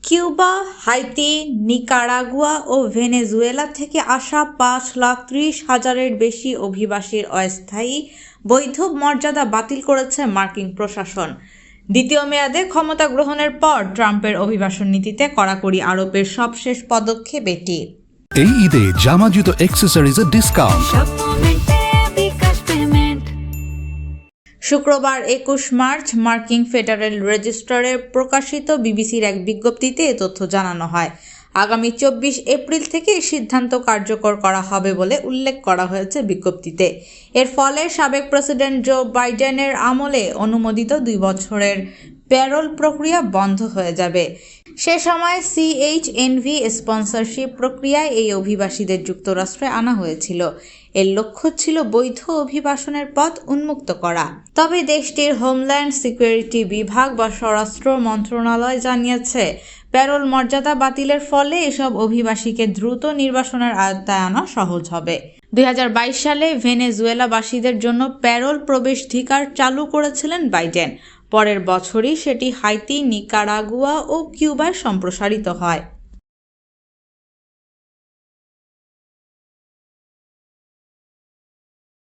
Cuba, Haiti, Nicaragua ও Venezuela থেকে আসা 5,30,000-এর বেশি অভিবাসীর অস্থায়ী বৈধ মর্যাদা বাতিল করেছে মার্কিন প্রশাসন। দ্বিতীয় মেয়াদে ক্ষমতা গ্রহণের পর ট্রাম্পের অভিবাসন নীতিতে কড়াকড়ি আরোপের সবশেষ পদক্ষেপ এটি। এই ঈদে জামা জুতো অ্যাক্সেসরিজের ডিসকাউন্ট। শুক্রবার 21 মার্চ মার্কিন ফেডারেল রেজিস্টারে প্রকাশিত বিবিসির এক বিজ্ঞপ্তিতে এ তথ্য জানানো হয়। আগামী 24 এপ্রিল থেকে এই সিদ্ধান্ত কার্যকর করা হবে বলে উল্লেখ করা হয়েছে বিজ্ঞপ্তিতে। এর ফলে সাবেক প্রেসিডেন্ট জো বাইডেনের আমলে অনুমোদিত 2 বছরের প্যারোল প্রক্রিয়া বন্ধ হয়ে যাবে। সে সময় CHNV স্পন্সরশিপ প্রক্রিয়ায় এই অভিবাসীদের যুক্তরাষ্ট্রে আনা হয়েছিল। এর লক্ষ্য ছিল বৈধ অভিবাসনের পথ উন্মুক্ত করা। তবে দেশটির হোমল্যান্ড সিকিউরিটি বিভাগ বা স্বরাষ্ট্র মন্ত্রণালয় জানিয়েছে, প্যারোল মর্যাদা বাতিলের ফলে এসব অভিবাসীকে দ্রুত নির্বাসনের আওতায় আনা সহজ হবে। 2022 সালে ভেনেজুয়েলাবাসীদের জন্য প্যারোল প্রবেশাধিকার চালু করেছিলেন বাইডেন। পরের বছরই সেটি হাইতি, নিকারাগুয়া ও কিউবায় সম্প্রসারিত হয়।